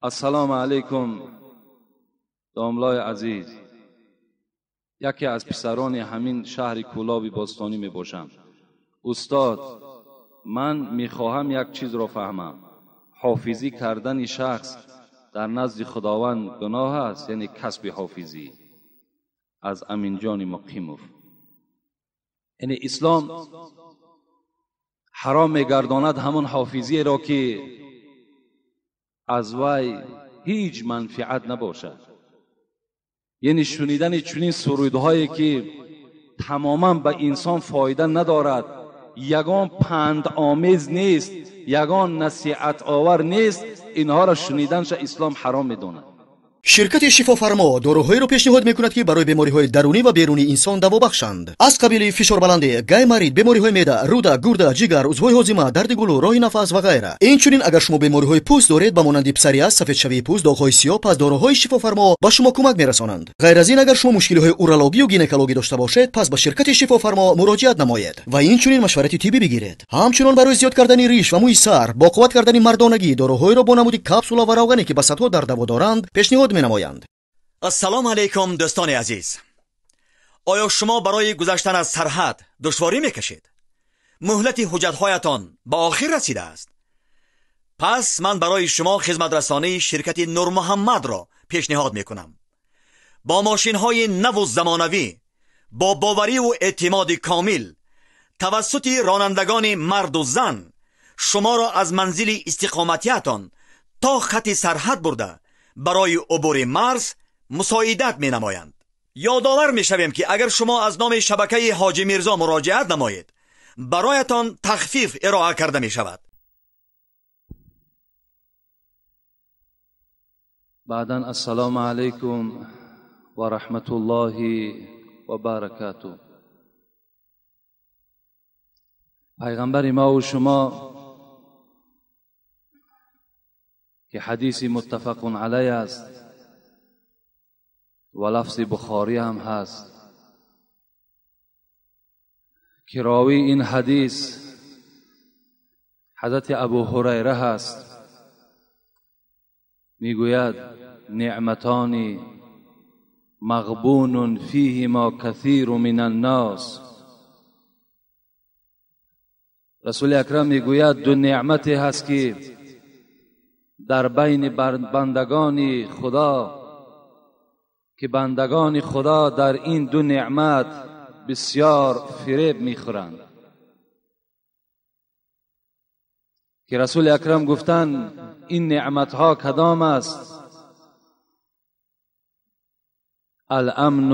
السلام علیکم داملای عزیز. یکی از پسران همین شهر کولاب باستانی می باشم. استاد، من می خواهم یک چیز را فهمم. حافظی کردن شخص در نزد خداوند گناه است، یعنی کسب حافظی؟ از امین جان مقیموف. یعنی اسلام حرام می گرداند همون حافظی را که از وی هیچ منفعت نباشد. یعنی شنیدن چنین سرودهایی که تماما به انسان فایده ندارد، یگان پند آمیز نیست، یگان نصیحت آور نیست، اینها را شنیدنش اسلام حرام می‌داند. شرکت شفافرما داروهایی را پیشنهاد می‌کند که برای بیماری‌های درونی و بیرونی انسان دوا بخشند. از قبیل فشار بلندی، گایمرید، بیماری‌های معده، روده، گرده، جگر، عضوهای هاضمه، درد گلو، راه نفس و غیره. اینچنین اگر شما بیماری‌های پوست دارید به مانند پسریاس، سفیدشوی پوست، داغ‌های سیاه، پس داروهای شفافرما به شما کمک می‌رسانند. غیر از این اگر شما مشکل‌های اورولوژی و گینکولوژی داشته باشید، پس به شرکت شفافرما مراجعت نمایید و اینچنین مشورت طبی بگیرید. همچنین برای زیاد کردن ریش و موی سر، با قوت کردن مردانگی، داروهایی را با نمود کپسول و روغنی که به صدها در دوا دارند پیشنهاد می‌نمایند. السلام علیکم دوستان عزیز. آیا شما برای گذشتن از سرحد دشواری میکشید؟ مهلت حجت‌هایتان به آخر رسیده است. پس من برای شما خدمت رسانی شرکت نور محمد را پیشنهاد میکنم. با ماشین‌های نو و زمانوی، با باوری و اعتماد کامل، توسط رانندگان مرد و زن، شما را از منزل استقامتیتان تا خط سرحد برده برای عبور مرز مساعدت می نمایند. یادآور می شویم که اگر شما از نام شبکه حاجی میرزا مراجعت نمایید، برایتان تخفیف ارائه کرده می شود. بعداً السلام علیکم و رحمت الله و برکاته. پیغمبر ما و شما که حدیث متفق علیه است و لفظ بخاری هم هست که راوی این حدیث حضرت ابو هریره هست. میگوید نعمتان مغبون فیهما کثیر من الناس. رسول اکرم میگوید دو نعمتی هست که در بین بندگان خدا که بندگان خدا در این دو نعمت بسیار فریب میخورند. که رسول اکرم گفتند این نعمت ها کدام است؟ الامن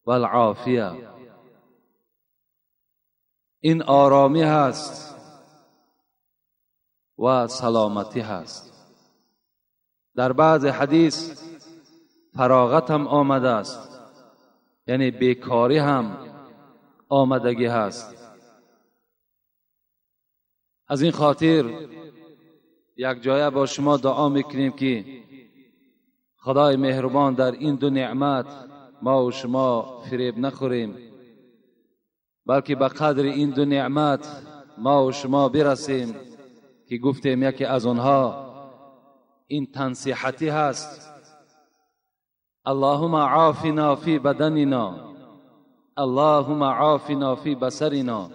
والعافیه. این آرامی هست و سلامتی هست. در بعض حدیث فراغت هم آمده است، یعنی بیکاری هم آمدگی هست. از این خاطر یک جایه با شما دعا میکنیم که خدای مهربان در این دو نعمت ما و شما فریب نخوریم، بلکه به قدر این دو نعمت ما و شما برسیم که گفتیم یکی از آنها این تنصیحتی هست: اللهم عافنا فی بدننا، اللهم عافنا فی بصرنا،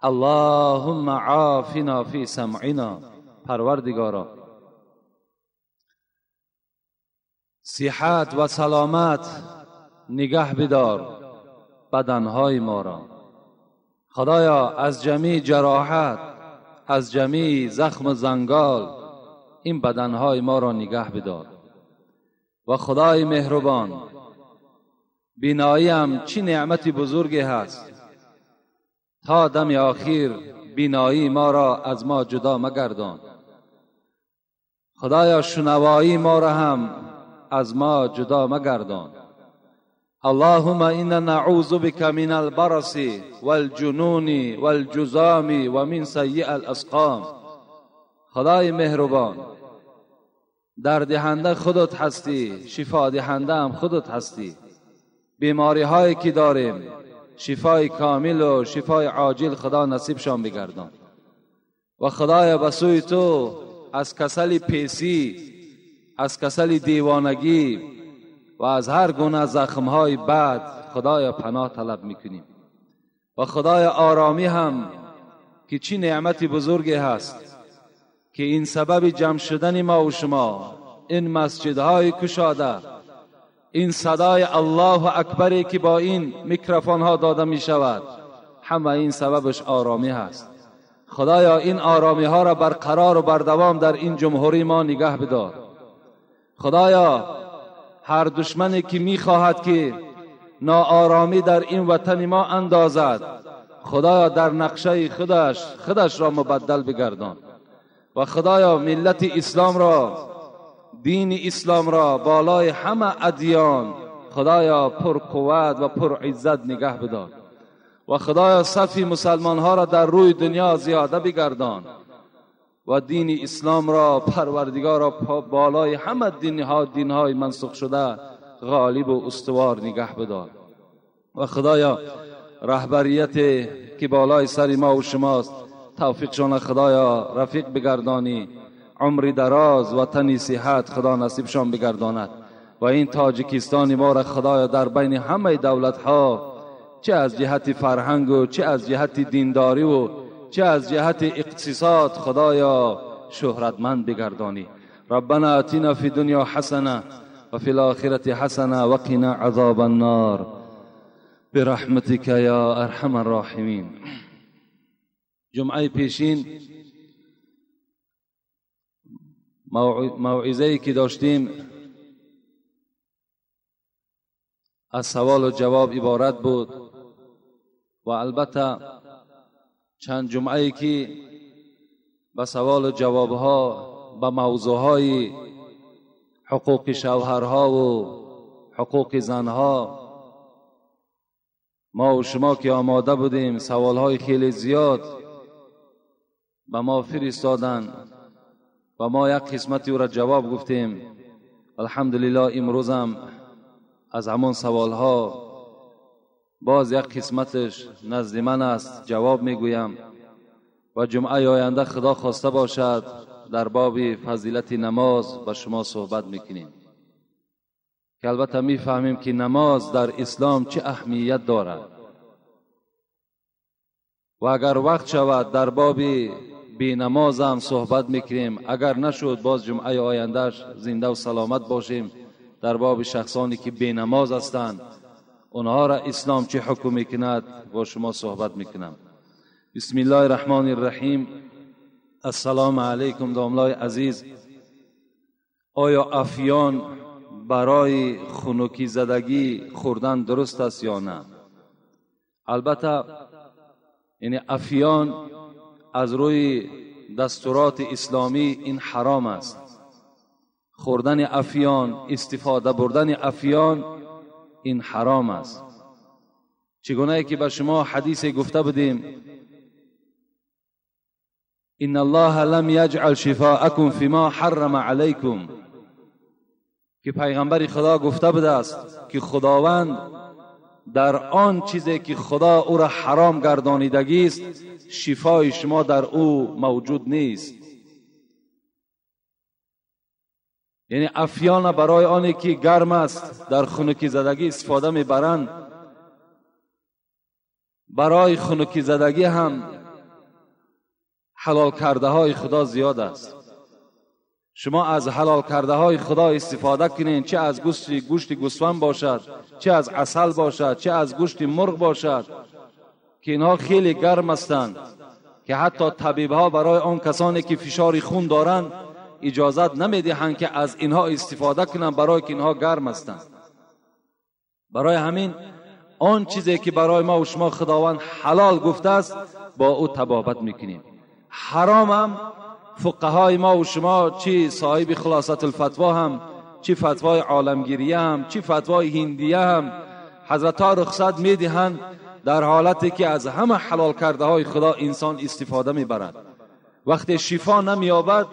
اللهم عافنا فی سمعنا. پروردگارا صحت و سلامت نگه بدار بدنهای ما را. خدایا از جمیع جراحت، از جمیع زخم و زنگال این بدنهای ما را نگه بدار. و خدای مهربان، بینایی هم چه نعمت بزرگی هست. تا دم آخر بینایی ما را از ما جدا مگردان. خدایا شنوایی ما را هم از ما جدا مگردان. اللهم انا نعوذ بك من البرص والجنون والجذام و من سیء الاسقام. خدای مهربان، درد دهنده خودت هستی، شفا دهنده هم خودت هستی. بیماری هایی که داریم شفای کامل و شفای عاجل خدا نصیبشان بگردان. و خدایا به سوی تو از کسل پیسی، از کسل دیوانگی و از هر گونه زخمهای بد خدایا پناه طلب میکنیم. و خدایا آرامی هم که چی نعمت بزرگی هست که این سبب جمع شدن ما و شما، این مسجدهای کشاده، این صدای الله اکبری که با این میکروفون ها داده می شود، همه این سببش آرامی هست. خدایا این آرامی ها را برقرار و بردوام در این جمهوری ما نگه بدار. خدایا هر دشمنی که میخواهد که ناآرامی در این وطن ما اندازد، خدایا در نقشه خودش را مبدل بگردان. و خدایا ملت اسلام را، دین اسلام را بالای همه ادیان خدایا پر قوت و پر عزت نگه بدار. و خدایا صف مسلمان ها را در روی دنیا زیاده بگردان و دین اسلام را پروردگار را بالای همه دینهای منسوخ شده غالب و استوار نگه بدار. و خدایا رهبریت که بالای سر ما و شماست، توفیقشان خدایا رفیق بگردانی، عمر دراز و تن صحت خدا نصیبشان بگرداند. و این تاجیکستان ما را خدایا در بین همه دولت ها، چه از جهت فرهنگ و چه از جهت دینداری و چه از جهت اقتصاد خدایا شهرتمند بگردانی. ربنا آتنا فی الدنیا حسنه و فی الاخره حسنه و قنا عذاب النار برحمتک یا ارحم الراحمین. جمعه پیشین موعظه‌ای که داشتیم از سوال و جواب عبارت بود و البته چند جمعه‌ای که به سوال و جوابها به موضوعهای حقوق شوهرها و حقوق زنها ما و شما که آماده بودیم، سوالهای خیلی زیاد به ما فرستادن و ما یک قسمتی او را جواب گفتیم. الحمدلله امروز هم از همان سوالها باز یک قسمتش نزد من است، جواب میگویم. و جمعه آینده خدا خواسته باشد در باب فضیلت نماز با شما صحبت میکنیم که البته میفهمیم که نماز در اسلام چه اهمیت دارد و اگر وقت شود در باب بی نماز هم صحبت میکنیم. اگر نشد باز جمعه آیندهش زنده و سلامت باشیم در باب شخصانی که بی نماز هستند، اونها را اسلام چه حکم میکند با شما صحبت میکنم. بسم الله الرحمن الرحیم. السلام علیکم داملای عزیز. آیا افیان برای خنکی زدگی خوردن درست است یا نه؟ البته یعنی افیان از روی دستورات اسلامی این حرام است. خوردن افیان، استفاده بردن افیان این حرام است. چگونه که به شما حدیث گفته بودیم ان الله لم یجعل شفاءکم فيما حرم علیکم، که پیغمبر خدا گفته بوده است که خداوند در آن چیزی که خدا او را حرام گردانیدگی است شفای شما در او موجود نیست. یعنی افیان برای آنی که گرم است در خنکی زدگی استفاده میبرند، برای خنکی زدگی هم حلال کرده های خدا زیاد است. شما از حلال کرده های خدا استفاده کنین، چه از گوشت گوسفند باشد، چه از عسل باشد، چه از گوشت مرغ باشد که اینها خیلی گرم هستند که حتی طبیب ها برای آن کسانی که فشار خون دارند اجازت نمیدهند که از اینها استفاده کنند برای که اینها گرم هستند. برای همین آن چیزی که برای ما و شما خداوند حلال گفته است با او تبابت میکنیم. حرام هم فقهای ما و شما، چی صاحب خلاصت الفتوا هم، چی فتوای عالمگیریه هم، چی فتوای هندیه هم، حضرت ها رخصت میدهند در حالتی که از همه حلال کرده های خدا انسان استفاده میبرد. وقتی شفا نمیابد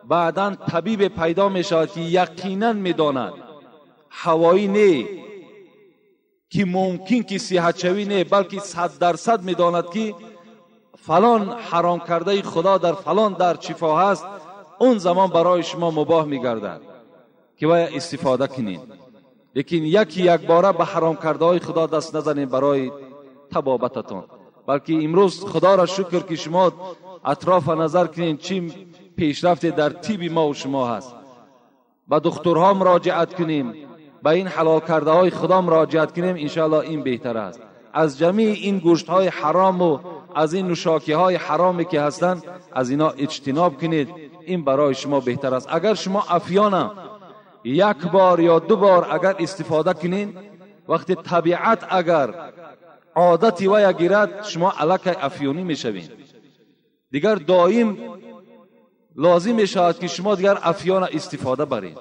بعداً طبیب پیدا میشود که یقینا میداند هوایی نه که ممکن که صحت شوی نه، بلکه 100% میداند که فلان حرام کرده خدا در فلان در شفا هست، اون زمان برای شما مباح میگردد که باید استفاده کنین. لیکن یک باره به حرام کرده های خدا دست نزنین برای تبابتتون. بلکه امروز خدا را شکر که شما اطراف نظر کنین چی پیشرفت در طب ما و شما هست. به دکترها مراجعت کنیم، به این حلال کرده های خدا مراجعت کنیم، انشاءالله این بهتر است. از جمیع این گوشت های حرام و از این نوشاکی های حرامی که هستند از اینا اجتناب کنید، این برای شما بهتر است. اگر شما افیانه یک بار یا دو بار اگر استفاده کنین، وقتی طبیعت اگر عادتی و گیرد شما الک افیونی میشوین، دیگر دائم لازم میشود که شما دیگر افیانه استفاده برید.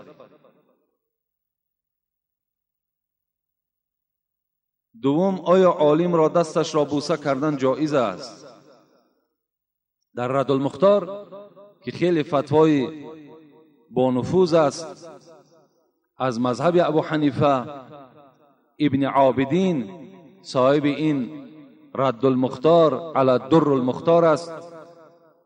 دوم، آیا عالم را دستش را بوسه کردن جایز است؟ در رد المختار که خیلی فتوای با نفوذ است از مذهب ابو حنیفه، ابن عابدین صاحب این رد المختار علی در المختار است.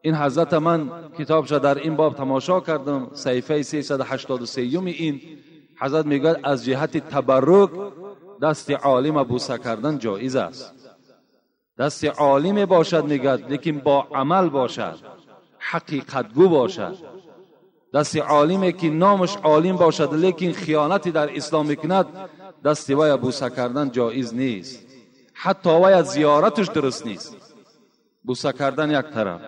این حضرت من کتابش در این باب تماشا کردم، صفحه 383 این حضرت میگه از جهت تبرک دست عالم بوسه کردن جایز است. دست عالم باشد میگه، لیکن با عمل باشد، حقیقت گو باشد. دست عالمی که نامش عالم باشد لیکن خیانتی در اسلام میکند، دست وی بوسه کردن جایز نیست. حتی وی زیارتش درست نیست. بوسه کردن یک طرف.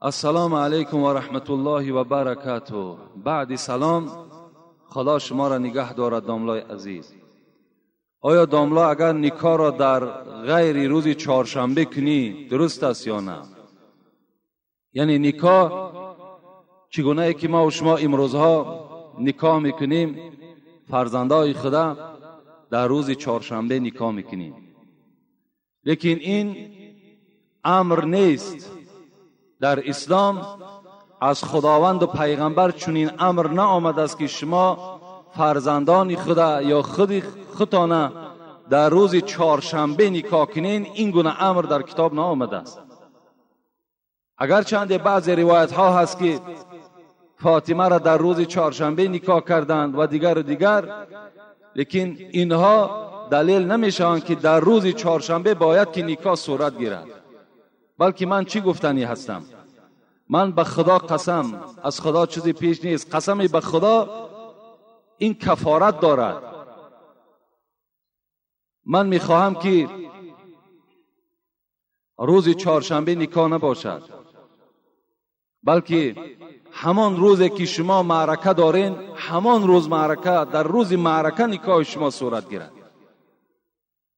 السلام علیکم و رحمت الله و برکاته. بعد سلام، خدا شما را نگه دارد داملای عزیز. آیا داملا اگر نکاح را در غیر روز چهارشنبه کنی درست است یا نه؟ یعنی نکاح چگونه ای که ما و شما امروزها نکاح میکنیم، فرزندای خدا در روز چهارشنبه نکاح میکنیم، لیکن این امر نیست. در اسلام از خداوند و پیغمبر چنین امر نه آمده است که شما فرزندان خدا یا خودتان در روز چهارشنبه نکاح کنین. این گونه امر در کتاب نه آمده است. اگر چند بعض روایت ها هست که فاطمه را در روز چهارشنبه نکاح کردند و دیگر، لیکن اینها دلیل نمیشوند که در روز چهارشنبه باید که نکاح صورت گیرد. بلکه من چی گفتنی هستم؟ من به خدا قسم، از خدا چیزی پیش نیست، قسمی به خدا این کفارت دارد. من میخواهم که روز چهارشنبه نکاح نباشد، بلکه همان روزی که شما معرکه دارین، همان روز معرکه، در روز معرکه نکاح شما صورت گیرد.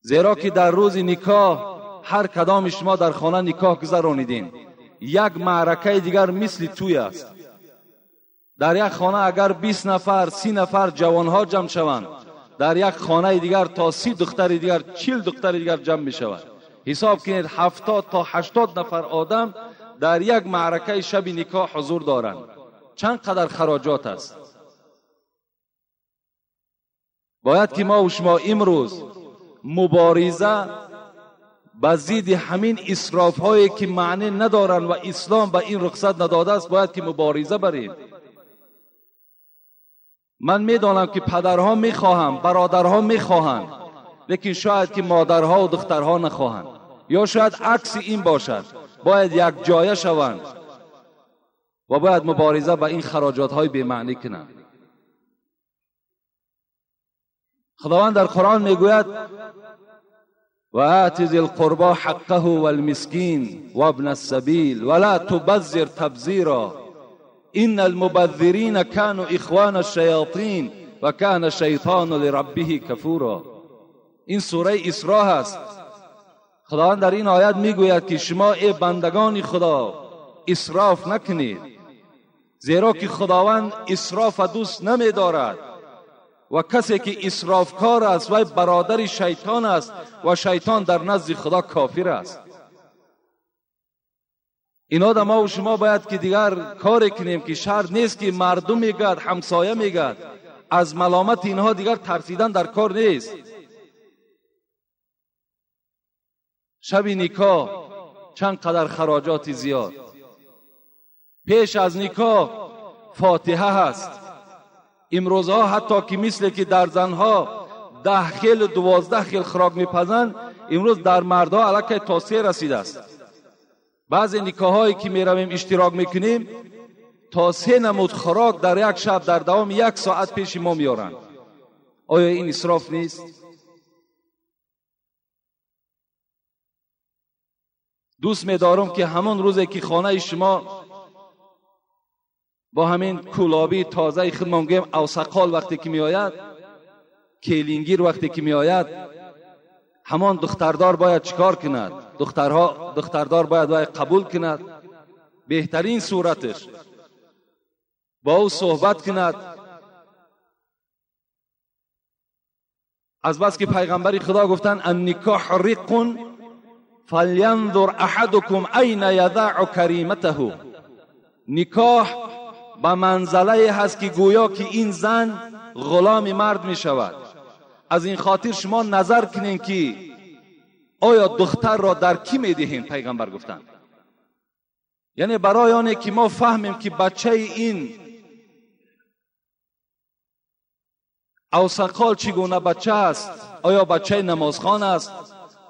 زیرا که در روز نکاح هر کدام شما در خانه نکاح گذرانیدین، یک معرکه دیگر مثل توی است. در یک خانه اگر 20 نفر 30 نفر جوانها جمع شوند، در یک خانه دیگر تا 30 دختر دیگر 40 دختر دیگر جمع می شود. حساب کنید 70 تا 80 نفر آدم در یک معرکه شب نکاح حضور دارند. چند قدر خراجات است. باید که ما و شما امروز مبارزه با ضد همین اسراف هایی که معنی ندارن و اسلام به این رخصت نداده است، باید که مبارزه بریم. من میدانم که پدرها میخواهم، برادرها میخواهند، لیکن شاید که مادرها و دخترها نخواهند، یا شاید عکس این باشد. باید یک جایه شوند و باید مبارزه با این خراجات های بی معنی کنند. خداوند در قرآن میگوید و آت ذی القربى حقه والمسکین وابن السبیل ولا تبذر تبذیرا ان المبذرین كانوا اخوان الشیاطین و کان الشیطان لربه کفورا. این سوره اسراء است. خداوند در این آیت میگوید که شما ای بندگان خدا اسراف نکنید، زیرا که خداوند اسراف دوست نمی‌دارد و کسی که اسرافکار است و برادر شیطان است و شیطان در نزد خدا کافر است. اینا در ما و شما باید که دیگر کار کنیم که شرط نیست که مردم میگد، همسایه میگد، از ملامت اینها دیگر ترسیدن در کار نیست. شب نکاح چند قدر خراجات زیاد، پیش از نکاح فاتحه هست. امروزها حتی که مثل که در زنها 10 خیل 12 خیل خوراک میپزند، امروز در مردها علاقه توسعه رسیده است. بعضی نکاحایی که میرویم اشتراک میکنیم تا 3 نمود خوراک در یک شب در دوام 1 ساعت پیش ما میارن. آیا این اسراف نیست؟ دوست می‌دارم که همون روزی که خانه شما با همین کلابی تازه خود ما میگیم اوسقال وقتی که میآید، کیلینگیر وقتی که میآید، همان دختردار باید چیکار کند؟ دختردار باید قبول کند. بهترین صورتش با او صحبت کند. از بس که پیغمبر خدا گفتن النکاح رق فلینظر احدکم این یضع کریمته. نکاح به منزله هست که گویا که این زن غلام مرد می شود. از این خاطر شما نظر کنین که آیا دختر را در کی می دهین؟ پیغمبر گفتن یعنی برای آنه که ما فهمیم که بچه این اوسقال چگونه بچه است. آیا بچه نمازخوان است؟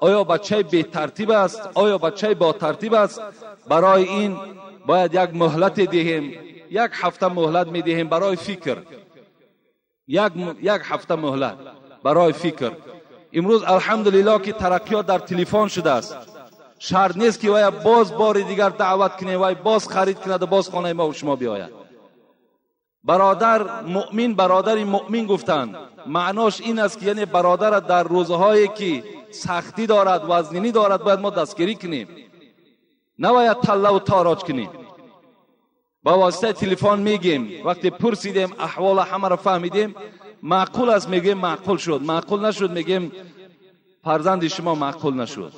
آیا بچه بی ترتیب است؟ آیا بچه با ترتیب است؟ برای این باید یک مهلت دهیم. 1 هفته مهلت می دهیم برای فکر. یک هفته مهلت برای فکر. امروز الحمدلله که ترقیات در تلفن شده است. شرط نیست که وای باز بار دیگر دعوت کنه، وای باز خرید کنه و باز خانه ما و شما بیاید. برادر مؤمن گفتند معناش این است که یعنی برادر در روزهایی که سختی دارد، وزنینی دارد، باید ما دستگیری کنیم، نباید تله و تاراج کنیم. با واسطه تلفن میگیم، وقتی پرسیدیم احوال همه را فهمیدیم، معقول است میگیم معقول شد، معقول نشد میگیم فرزند شما معقول نشد.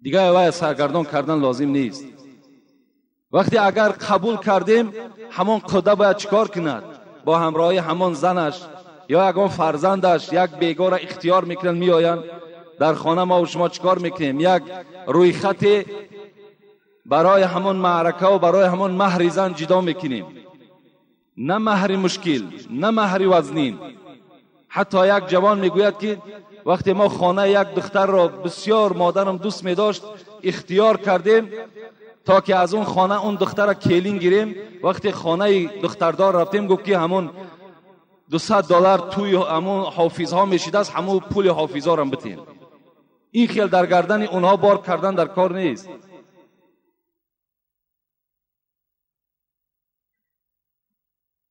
دیگه وای سرگردان کردن لازم نیست. وقتی اگر قبول کردیم همون قده باید چیکار کند؟ با همراهی همون زنش یا یگان فرزندش یک بیگار اختیار میکنن میآیند در خانه ما و شما چیکار میکنیم؟ یک روی خط برای همون معرکه و برای همون مهر زن جدا میکنیم. نه مهر مشکل، نه مهر وزنین. حتی یک جوان میگوید که وقتی ما خانه یک دختر را بسیار مادرم دوست میداشت اختیار کردیم تا که از اون خانه اون دختر را کیلین گیریم. وقتی خانه دختردار رفتیم گفت که همون $200 توی همون حافظها میشید است، همون پول حافظها را بتین. این خیال در گردن اونها بار کردن در کار نیست.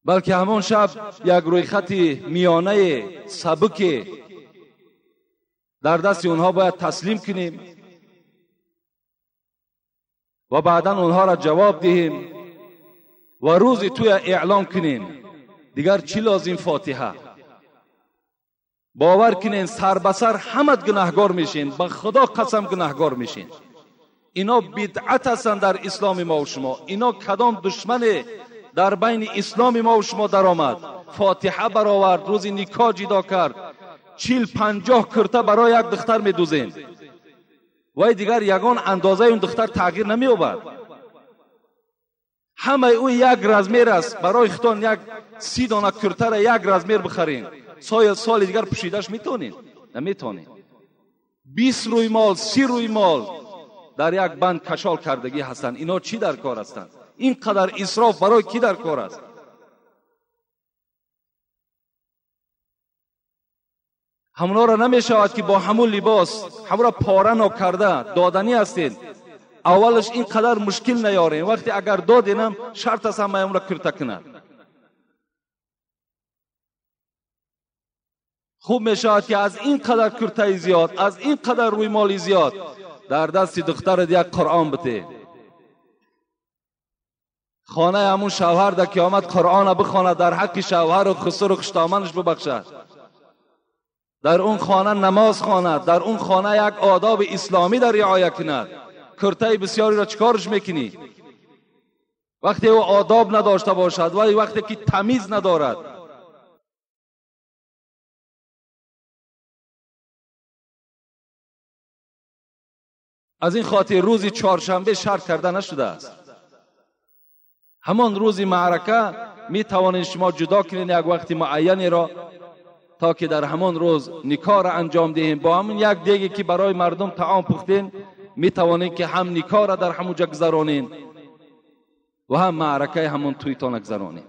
بلکه همون شب یک روی خط میانه سبک در دست اونها باید تسلیم کنیم و بعدا اونها را جواب دهیم و روزی توی اعلام کنیم. دیگر چی لازم؟ فاتحه. باور کنین سر به سر همه گناهگار میشین، به خدا قسم گناهگار میشین. اینا بدعت هستند در اسلام ما و شما. اینا کدام دشمن در بین اسلام ما و شما در آمد؟ فاتحه برآورد، روز نکاح جدا کرد، 40-50 کرته برای یک دختر میدوزین. وای دیگر یگان اندازه اون دختر تغییر نمی‌یابد. همه اون یک رزمیر است. برای خودتان یک 30 دانه کرته را یک رزمیر بخرین، سال دیگر پوشیدش میتونین؟ نمیتونین. 20 روی مال، 30 روی مال در یک بند کشال کردگی هستند. اینا چی در کار هستند؟ اینقدر اسراف برای کی در کار است؟ همونا را نمی شود که با همون لباس همون را پاره نکرده دادنی هستید. اولش اینقدر مشکل نیارین، وقتی اگر دادینم شرط است همه همون را کرته کند. خوب می شود که از اینقدر کرته زیاد، از اینقدر روی مالی زیاد در دست دختر یک قرآن بده. خانه همون شوهر در که آمد قرآن بخواند، در حق شوهر و خسر و خشتامنش ببخشد. در اون خانه نماز خواند، در اون خانه یک آداب اسلامی در رعایت کند. کرته بسیاری را چیکارش میکنی؟ وقتی او آداب نداشته باشد، ولی وقتی که تمیز ندارد، از این خاطر روز چهارشنبه شرط کرده نشده است. همان روز معرکه می توانید شما جدا کنید یک وقت معینی را تا که در همان روز نکاح را انجام دهیم. با همون یک دیگه که برای مردم طعام پختین می توانید که هم نکاح را در همونجا گذرانید و هم معرکه همون تویتان گذرانید.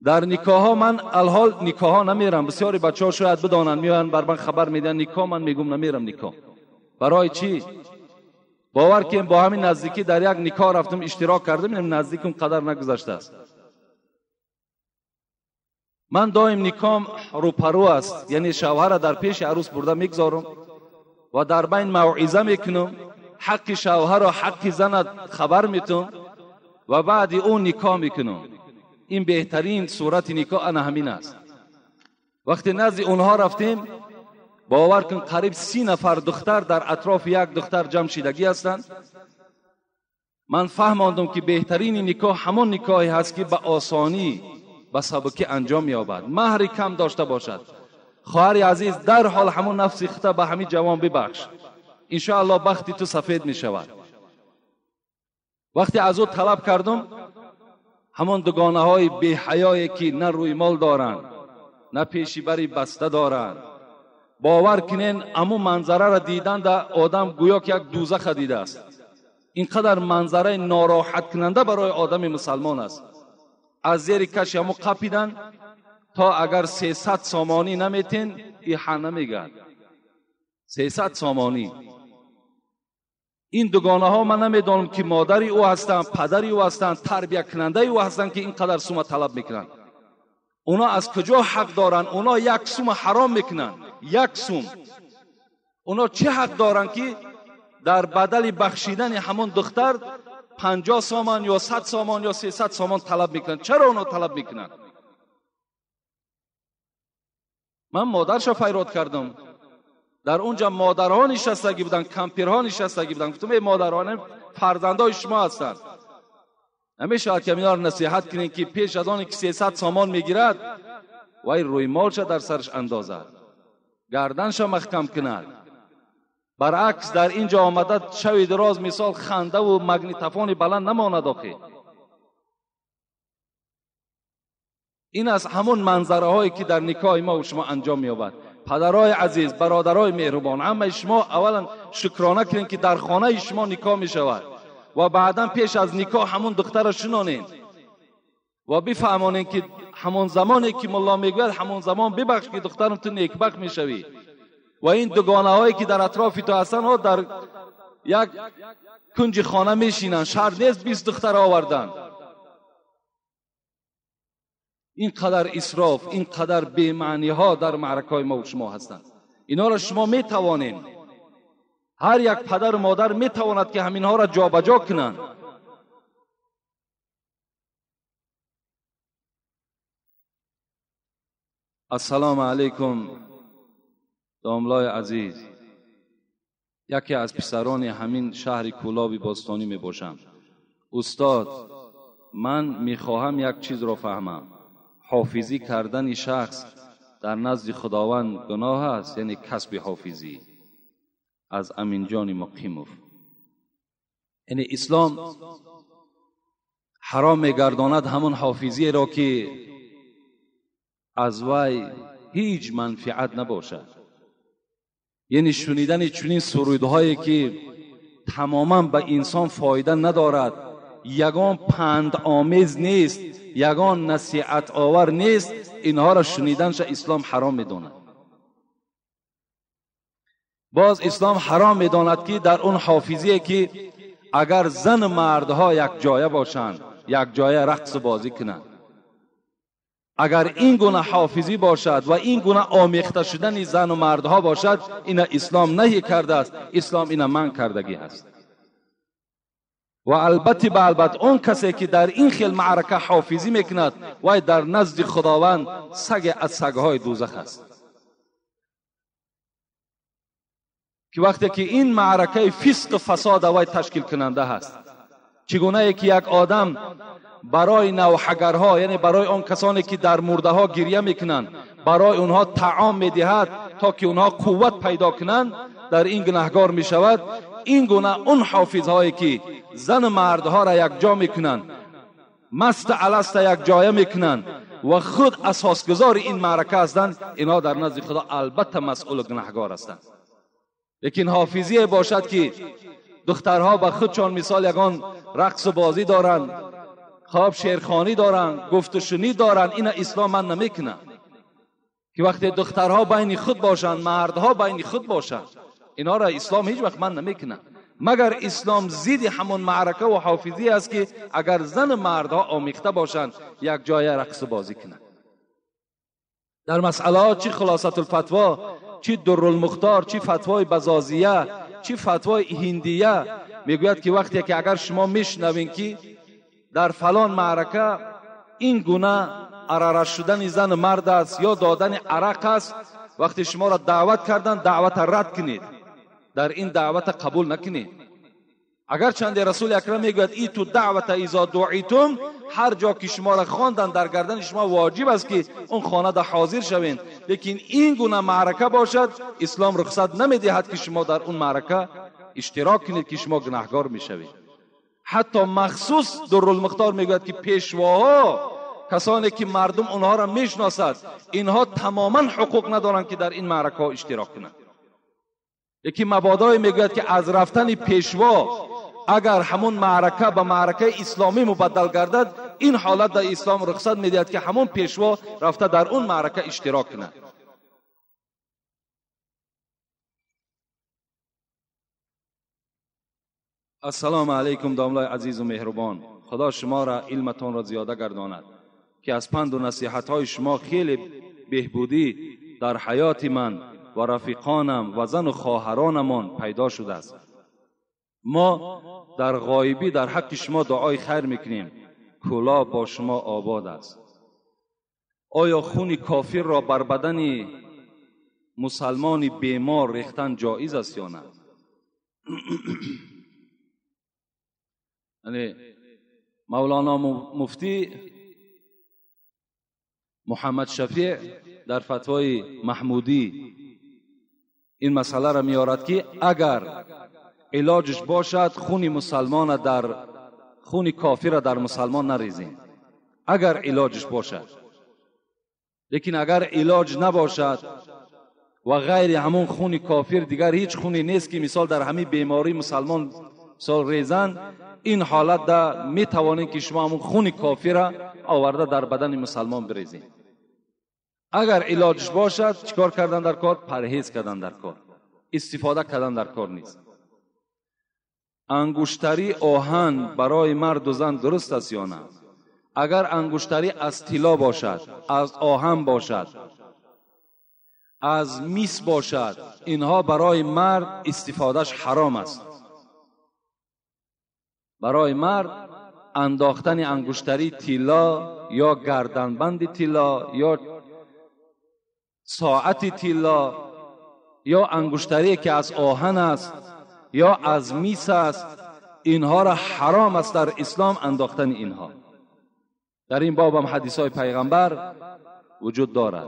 در نکاح ها من الحال نکاح ها نمیرم. بسیاری بچه ها شاید بدانند، میان بر من خبر میدن نکاح، من میگم نمیرم نکاح. برای چی؟ باور کنیم با همین نزدیکی در یک نکاح رفتم اشتراک کردم، نزدیکم قدر نگذشته است. من دائم نکاح روپرو است، یعنی شوهر در پیش عروس برده میگذارم و در بین موعظه میکنم، حق شوهر و حق زن خبر میتم و بعد اون نکاح میکنم. این بهترین صورت نکاح انا همین است. وقتی نزد اونها رفتیم باور کن قریب 30 نفر دختر در اطراف یک دختر جمع شدگی هستند. من فهمیدم که بهترین نکاح همان نکاحی هست که به آسانی به سبکی انجام یابد، مهر کم داشته باشد. خواهر عزیز در حال همون نفس خطه به همین جوان ببخش، ان شاء الله بختی تو سفید می شود. وقتی از او طلب کردم، همان دوگانه های بی حیایی که نه روی مال دارند نه پیشی بری بسته دارند، باور کنین امو منظره را دیدن در آدم گویا که یک دوزخ دیده است. اینقدر منظره ناراحت کننده برای آدم مسلمان است. از زیر کش امو قپیدن تا اگر 300 سامانی نمیتین ایحا نمیگن. 300 سامانی. این دوگانه ها من نمیدانم که مادری او هستند، پدری او هستند، تربیت کننده او هستند که اینقدر سوم طلب میکنن. اونا از کجا حق دارن؟ اونا یک سوم حرام میکنن. یک سوم. اونا چه حق دارن که در بدل بخشیدن همون دختر 50 سامان یا 100 سامان یا 300 سامان طلب میکنن؟ چرا اونا طلب میکنن؟ من مادرشو فریاد کردم. در اونجا مادرها نشستگی بودن، کمپیرها نشستگی بودن. گفتم ای مادران، فرزندای شما هستند، نمیشه که اینا رو نصیحت کنین که پیش از آن که 300 سامان میگیرد وای روی مالش در سرش اندازد، گردنش محکم کند. برعکس در اینجا آمده شوی دراز مثال خنده و مگنیتوفون بلند نماند. آخه این از همون منظره هایی که در نکاح ما و شما انجام می‌یابد. پدرای عزیز، برادرای مهربان، همه شما اولا شکرانه کنین که در خانه شما نکاح می شود و بعدا پیش از نکاح همون دختر را شنانین و بفهمانین که همون زمانی که ملا میگوید همون زمان ببخش که دخترم تو نیکبخت میشوی. و این دوگانه هایی که در اطراف تو هستن ها در یک کنج خانه میشینن، شرط نیست 20 دختر آوردن. اینقدر اسراف، اینقدر بی‌معنی ها در معرکه ما و شما هستند. اینا را شما میتوانین، هر یک پدر و مادر میتواند که همین ها را جابجا کنند. السلام علیکم داملای عزیز. یکی از پسران همین شهر کولابی باستانی می باشم. استاد، من میخواهم یک چیز را فهمم. حافظی کردن شخص در نزد خداوند گناه است؟ یعنی کسب حافظی. از امین جان مقیموف. یعنی اسلام حرام میگرداند همون حافظی را که از وی هیچ منفعت نباشد. یعنی شنیدن چنین سرودهایی که تماما به انسان فایده ندارد، یگان پند آمیز نیست، یگان نصیحت آور نیست، اینها را شنیدنش اسلام حرام میداند. باز اسلام حرام میداند که در اون حافظی که اگر زن مردها یک جایه باشند، یک جایه رقص بازی کنند، اگر این گونه حافظی باشد و این گونه آمیخته شدن زن و مردها باشد، این اسلام نهی کرده است، اسلام این منع کردگی است. و البته اون کسی که در این خیل معرکه حافظی میکند و در نزد خداوند سگ از سگهای دوزخ است. که وقتی که این معرکه فسق و فساد وای تشکیل کننده هست، چگونه که یک آدم برای نوحگرها، یعنی برای آن کسانی که در مرده ها گریه میکنند، برای اونها طعام میدهد تا که اونها قوت پیدا کنند، در این گناهکار می شود. این گونه اون حافظهایی که زن مردها را یک جا میکنند، مست الست یک جایه میکنند و خود اساسگزار این معرکه هستند، اینا در نزد خدا البته مسئول و گناهکار هستند. لیکن حافظی باشد که دخترها به خودشان مثال یگان رقص و بازی دارند، خواب شیرخوانی دارند، گفت و شنید دارند، این اسلام من نمیکنه. که وقتی دخترها بین خود باشند، مردها بین خود باشند، اینا را اسلام هیچ وقت من نمیکنه. مگر اسلام ضد همون معرکه و حافظی است که اگر زن مردها آمیخته باشند یک جای رقص و بازی کنند. در مسئله چی خلاصت الفتوا، چی درالمختار، چی فتوای بزازیه، چی فتوای هندیه میگوید که وقتی که اگر شما میشنوین که در فلان معرکه این گونه عرارش شدن زن مرد است یا دادن عرق است، وقتی شما را دعوت کردن دعوت رد کنید، در این دعوت قبول نکنید. اگر چند رسول اکرم میگوید ای تو دعوت اذا دعیتم، هر جا که شما را خواندن در گردن شما واجب است که اون خانه ده حاضر شوین. لیکن این گونه معرکه باشد اسلام رخصت نمیدهد که شما در اون معرکه اشتراک کنید که شما گناهکار میشوید. حتی مخصوص درالمختار میگوید که پیشواها، کسانی که مردم اونها را میشناسد، اینها تماما حقوق ندارند که در این معرکه اشتراک کنند. یکی مبادای میگوید که از رفتن پیشوا اگر همون معرکه به معرکه اسلامی مبدل گردد، این حالت در اسلام رخصت میدهد که همون پیشوا رفته در اون معرکه اشتراک کند. السلام علیکم داملای عزیز و مهربان. خدا شما را علمتان را زیاده گرداند که از پند و نصیحت های شما خیلی بهبودی در حیات من و رفیقانم و زن و خواهرانمان پیدا شده است. ما در غایبی در حق شما دعای خیر میکنیم. کلا با شما آباد است. آیا خون کافر را بر بدن مسلمان بیمار ریختن جایز است یا نه؟ یعنی مولانا مفتی محمد شفیع در فتوای محمودی این مسئله را میارد که اگر علاجش باشد خون مسلمان در خون کافر در مسلمان نریزیم، اگر علاجش باشد. لیکن اگر علاج نباشد و غیر همون خون کافر دیگر هیچ خونی نیست که مثال در همین بیماری مسلمان مثال ریزن، این حالت دا می توانید که شما همون خون کافر را آورده در بدن مسلمان بریزید. اگر علاجش باشد چیکار کردن در کار؟ پرهیز کردن در کار، استفاده کردن در کار نیست. انگشتری آهن برای مرد و زن درست است یا نه؟ اگر انگشتری از طلا باشد، از آهن باشد، از میس باشد، اینها برای مرد استفادهش حرام است. برای مرد انداختن انگشتری طلا یا گردنبند طلا یا ساعت طلا یا انگشتری که از آهن است یا از میس است، اینها را حرام است در اسلام انداختن اینها. در این باب هم حدیث های پیغمبر وجود دارد.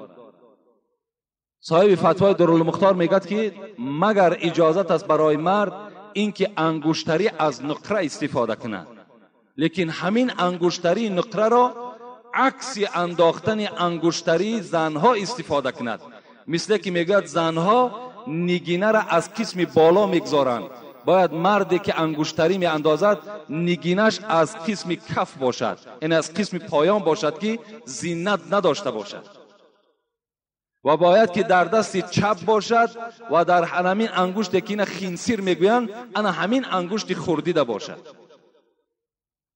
صاحب فتوای درالمختار میگد که مگر اجازت است برای مرد اینکه انگشتری از نقره استفاده کند، لیکن همین انگشتری نقره را عکس انداختن انگشتری زنها استفاده کند. مثل که میگوید زنها نگینه را از قسم بالا میگذارند، باید مردی که انگشتری می اندازد نگینش از قسم کف باشد، این از قسم پایان باشد که زینت نداشته باشد، و باید که در دست چپ باشد و در همین انگشتی که این خنصیر میگویند انا همین انگشت خوردیده باشد.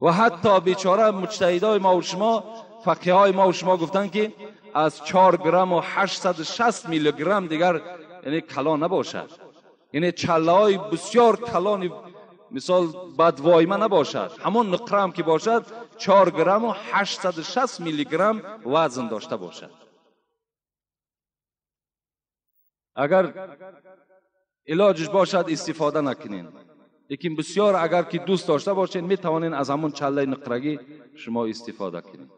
و حتی بیچاره مجتهدای ما و شما، فقیهای ما و شما گفتن که از 4 گرم و 860 میلی گرم دیگر یعنی کلان نباشد، یعنی چله های بسیار کلان مثال بدوایمه نباشد، همون نقره هم که باشد 4 گرم و 860 میلی گرم وزن داشته باشد. اگر علاجش باشد استفاده نکنین، لیکن بسیار اگر که دوست داشته باشین می توانین از همون چله نقرگی شما استفاده کنین.